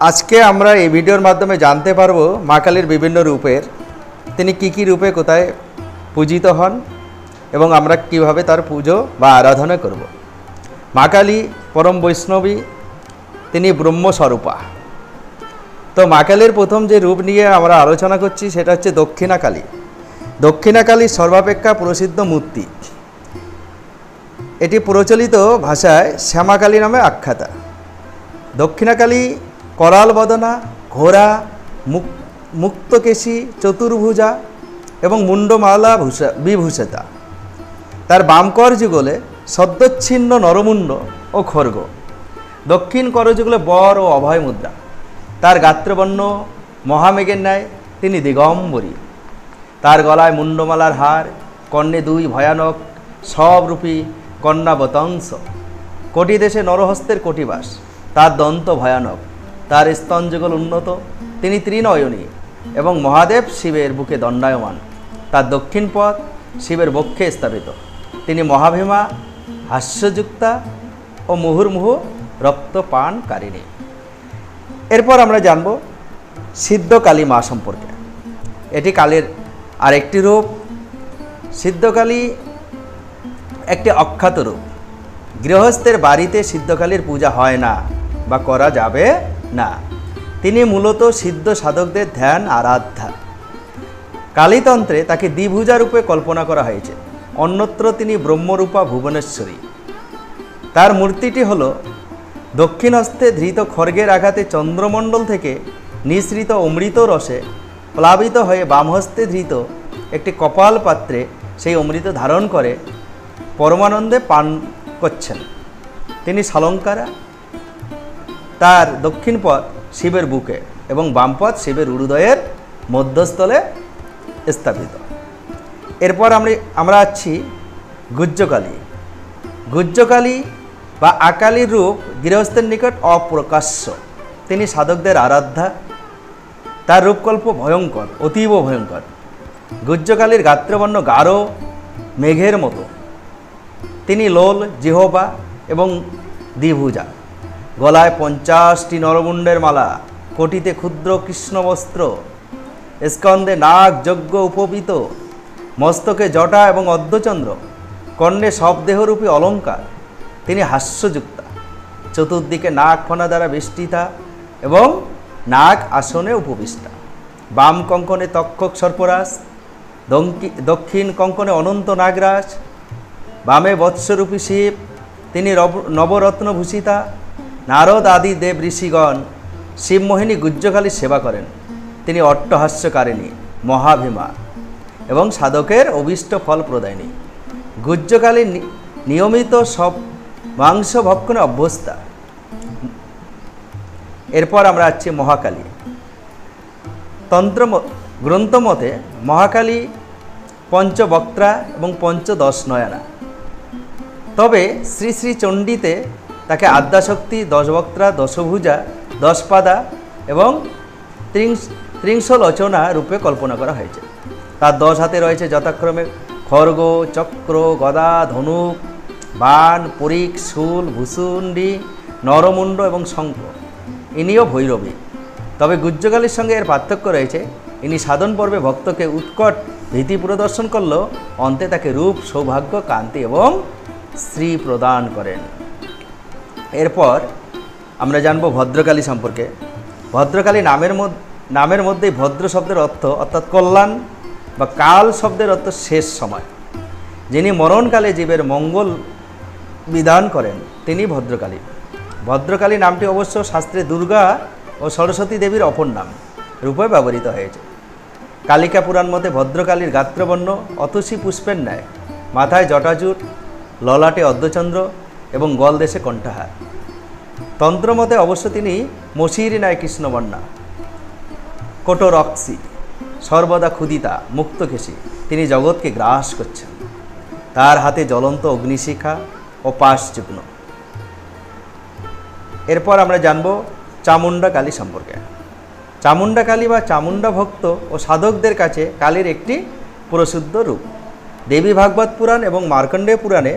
আজকে আমরা এই ভিডিওর মাধ্যমে জানতে পারবো মা কালীর বিভিন্ন রূপের, তিনি কি রূপে কোথায় পূজিত হন এবং আমরা কিভাবে তার পুজো বা আরাধনা করব। মা কালী পরম বৈষ্ণবী, তিনি ব্রহ্মস্বরূপা। তো মা কালীর প্রথম যে রূপ নিয়ে আমরা আলোচনা করছি সেটা হচ্ছে দক্ষিণা কালী। দক্ষিণা কালী সর্বাপেক্ষা প্রসিদ্ধ মূর্তি। এটি প্রচলিত ভাষায় শ্যামাকালী নামে আখ্যাতা। দক্ষিণা কালী করাল বদনা, ঘোড়া, মুক্তকেশী, চতুর্ভুজা এবং মুন্ডমালা বিভূষিতা। তার বাম কর যুগলে সদ্যচ্ছিন্ন নরমুণ্ড ও খর্গ, দক্ষিণ কর যুগলে বর ও অভয় মুদ্রা। তার গাত্রবর্ণ মহামেঘের ন্যায়, তিনি দিগম্বরী। তার গলায় মুন্ডমালার হার, কর্ণে দুই ভয়ানক সবরূপী কন্যাবতংশ। কোটি দেশে নরহস্তের কোটিবাস, তার দন্ত ভয়ানক। তার স্তনযুগল উন্নত, তিনি ত্রিনয়নী এবং মহাদেব শিবের বুকে দণ্ডায়মান। তার দক্ষিণ পথ শিবের বক্ষে স্থাপিত। তিনি মহাভীমা, হাস্যযুক্তা ও মুহুর্মুহু রক্তপানকারিণী। এরপর আমরা জানব সিদ্ধকালী মা সম্পর্কে। এটি কালীর আরেকটি রূপ। সিদ্ধকালী একটি অখ্যাত রূপ। গৃহস্থের বাড়িতে সিদ্ধকালীর পূজা হয় না বা করা যাবে না। তিনি মূলত সিদ্ধ সাধকদের ধ্যান আরাধ্যা। কালীতন্ত্রে তাকে দ্বিভুজা রূপে কল্পনা করা হয়েছে। অন্যত্র তিনি ব্রহ্মরূপা ভুবনেশ্বরী। তার মূর্তিটি হল দক্ষিণ হস্তে ধৃত খড়গের আঘাতে চন্দ্রমণ্ডল থেকে নিঃসৃত অমৃত রসে প্লাবিত হয়ে বামহস্তে ধৃত একটি কপাল পাত্রে সেই অমৃত ধারণ করে পরমানন্দে পান করছেন। তিনি সালঙ্কারা। তার দক্ষিণ পথ শিবের বুকে এবং বাম পথ শিবের উরুদয়ের মধ্যস্থলে স্থাপিত। এরপর আমরা আছি গুজ্জকালী। গুজ্জকালী বা আকালীর রূপ গৃহস্থের নিকট অপ্রকাশ্য। তিনি সাধকদের আরাধ্যা। তার রূপকল্প ভয়ঙ্কর, অতীব ভয়ঙ্কর। গুজ্জকালীর গাত্রবর্ণ গাঢ় মেঘের মতো। তিনি লোল, জিহ্বা এবং দ্বিভুজা। গলায় 50টি নরমুণ্ডের মালা, কোটিতে ক্ষুদ্র কৃষ্ণবস্ত্র, স্কন্দে নাগ যজ্ঞ উপবিত, মস্তকে জটা এবং অর্ধচন্দ্র, কর্ণে শবদেহরূপী অলঙ্কার। তিনি হাস্যযুক্তা। চতুর্দিকে নাগ ফণা দ্বারা বেষ্টিতা এবং নাগ আসনে উপবিষ্টা। বাম কঙ্কনে তক্ষক সর্পরাজ, দক্ষিণ কঙ্কনে অনন্ত নাগরাজ। বামে বৎসরূপী শিব, তিনি নবরত্নভূষিতা। নারদ আদি দেব ঋষিগণ শিবমোহিনী গুজ্জকালীর সেবা করেন। তিনি অট্টহাস্যকারিণী, মহাভীমা এবং সাধকের অভীষ্ট ফল প্রদায়িনী। গুজ্জকালী নিয়মিত সব মাংস ভক্ষণে অভ্যস্তা। এরপর আমরা আছি মহাকালী। তন্ত্র গ্রন্থমতে মহাকালী পঞ্চবক্ত্রা এবং পঞ্চদশ নয়না। তবে শ্রী শ্রী চণ্ডীতে তাকে আদ্যাশক্তি, দশবক্ত্রা, দশভুজা, দশপাদা এবং ত্রিংশলোচনা রূপে কল্পনা করা হয়েছে। তার 10 হাতে রয়েছে যথাক্রমে খড়গ, চক্র, গদা, ধনুক, বাণ, পরিক, শূল, ভূষুণ্ডী, নরমুণ্ড এবং শঙ্খ। ইনিও ভৈরবী। তবে গুজ্জকালীর সঙ্গে এর পার্থক্য রয়েছে। ইনি সাধন পর্বে ভক্তকে উৎকট ভীতি প্রদর্শন করলেও অন্তে তাকে রূপ, সৌভাগ্য, কান্তি এবং শ্রী প্রদান করেন। এরপর আমরা জানব ভদ্রকালী সম্পর্কে। ভদ্রকালী নামের মধ্যেই ভদ্র শব্দের অর্থ অর্থাৎ কল্যাণ বা কাল শব্দের অর্থ শেষ সময়। যিনি মরণকালে জীবের মঙ্গল বিধান করেন তিনি ভদ্রকালী। ভদ্রকালী নামটি অবশ্য শাস্ত্রে দুর্গা ও সরস্বতী দেবীর অপর নাম রূপে ব্যবহৃত হয়েছে। কালিকা পুরাণ মতে ভদ্রকালীর গাত্রবর্ণ অতসী পুষ্পের ন্যায়, মাথায় জটাজুট, ললাটে অর্ধচন্দ্র এবং গলদেশে কণ্ঠাহার। তন্ত্রমতে অবশ্য তিনি মশির ন্যায় কৃষ্ণবর্ণা, কোটরক্সি, সর্বদা ক্ষুদিতা, মুক্তকেশী। তিনি জগৎকে গ্রাস করছেন। তার হাতে জ্বলন্ত অগ্নিশিখা ও পাশযুগ্ন। এরপর আমরা জানব চামুণ্ডা কালী সম্পর্কে। চামুণ্ডা কালী বা চামুণ্ডা ভক্ত ও সাধকদের কাছে কালীর একটি প্রসিদ্ধ রূপ। দেবী ভাগবত পুরাণ এবং মার্কণ্ডেয় পুরাণে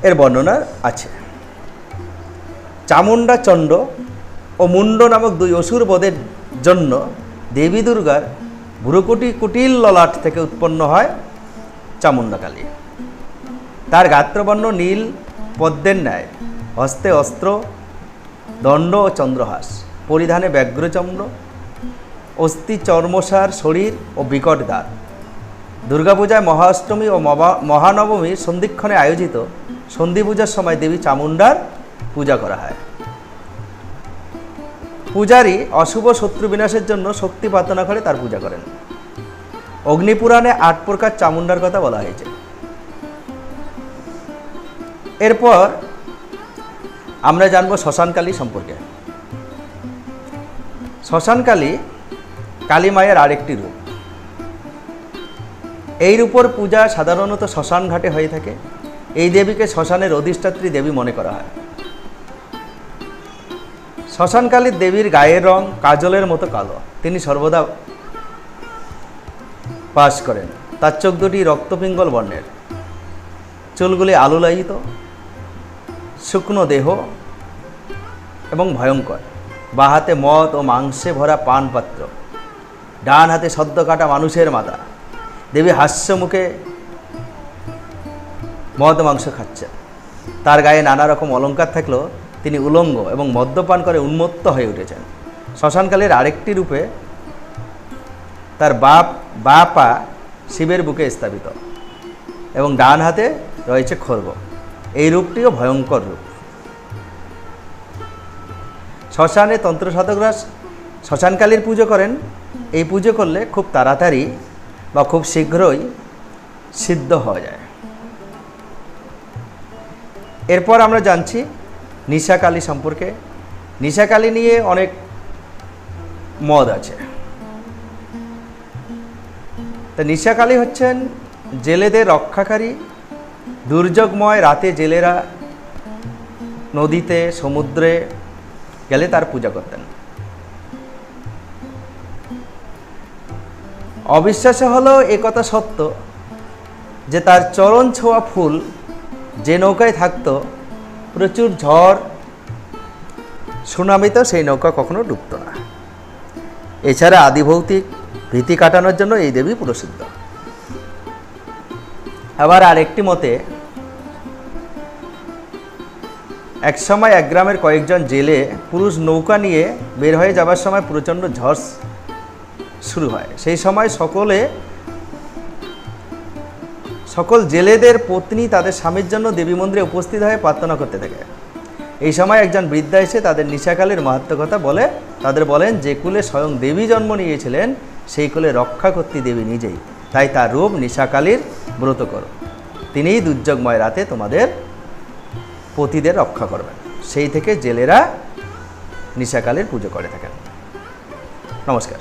এর বর্ণনা আছে। চামুণ্ডা চণ্ড ও মুন্ড নামক দুই অসুর বধের জন্য দেবী দুর্গার ভ্রুকুটি কুটিল ললাট থেকে উৎপন্ন হয় চামুণ্ডা কালী। তার গাত্রবর্ণ নীল পদ্মের ন্যায়, হস্তে অস্ত্র, দণ্ড ও চন্দ্রহাস, পরিধানে ব্যগ্রচন্দ্র, অস্থি চর্মসার শরীর ও বিকট দাঁত। দুর্গাপূজায় মহাষ্টমী ও মহানবমীর সন্ধিক্ষণে আয়োজিত সন্ধি পূজার সময় দেবী চামুণ্ডার পূজা করা হয়। পূজারী অশুভ শত্রু বিনাশের জন্য শক্তি প্রার্থনা করে তার পূজা করেন। অগ্নিপুরাণে 8 প্রকার চামুণ্ডার কথা বলা হয়েছে। এরপর আমরা জানব শ্মশানকালী সম্পর্কে। শ্মশানকালী কালী মায়ের আরেকটি রূপ। এই রূপের পূজা সাধারণত শ্মশান ঘাটে হয়ে থাকে। এই দেবীকে শ্মশানের অধিষ্ঠাত্রী দেবী মনে করা হয়। শ্মশানকালীর দেবীর গায়ের রং কাজলের মতো কালো। তিনি সর্বদা বাস করেন। তার চোখ দুটি রক্তপিঙ্গল বর্ণের, চুলগুলি আলুলায়িত, শুকনো দেহ এবং ভয়ঙ্কর। বা হাতে মদ ও মাংসে ভরা পান পাত্র, ডান হাতে সদ্য কাটা মানুষের মাথা। দেবী হাস্য মুখে মদ মাংস খাচ্ছেন। তার গায়ে নানা রকম অলঙ্কার থাকলেও তিনি উলঙ্গ এবং মদ্যপান করে উন্মত্ত হয়ে উঠেছেন। শ্মশানকালীর আরেকটি রূপে তার বা পা শিবের বুকে স্থাপিত এবং ডান হাতে রয়েছে খড়গ। এই রূপটিও ভয়ঙ্কর রূপ। শ্মশানে তন্ত্র সাধকরা শ্মশানকালীর পুজো করেন। এই পুজো করলে খুব তাড়াতাড়ি বা খুব শীঘ্রই সিদ্ধ হয়ে যায়। এরপর আমরা জানছি নিশাকালী সম্পর্কে। নিশাকালী নিয়ে অনেক মত আছে। তা নিশাকালী হচ্ছেন জেলেদের রক্ষাকারী। দুর্যোগময় রাতে জেলেরা নদীতে সমুদ্রে গেলে তার পূজা করতেন। অবিশ্বাস্য হলো এ কথা সত্য যে তার চরণ ছোঁয়া ফুল যে নৌকায় থাকতো, প্রচুর ঝড় সুনামিতে সেই নৌকা কখনো ডুবত না। এছাড়া আদিভৌতিক ভীতি কাটানোর জন্য এই দেবী প্রসিদ্ধ। আবার আরেকটি মতে একসময় এক গ্রামের কয়েকজন জেলে পুরুষ নৌকা নিয়ে বের হয়ে যাবার সময় প্রচণ্ড ঝড় শুরু হয়। সেই সময় সকল জেলেদের পত্নী তাদের স্বামীর জন্য দেবী মন্দিরে উপস্থিত হয়ে প্রার্থনা করতে থাকে। এই সময় একজন বৃদ্ধা এসে তাদের নিশাকালীর মাহাত্ম্য কথা বলে তাদের বলেন, যে কুলে স্বয়ং দেবী জন্ম নিয়েছিলেন সেই কুলে রক্ষা করতে দেবী নিজেই, তাই তার রূপ নিশাকালীর ব্রত করো। তিনিই দুর্যোগময় রাতে তোমাদের পতিদের রক্ষা করবেন। সেই থেকে জেলেরা নিশাকালীর পুজো করে থাকেন। নমস্কার।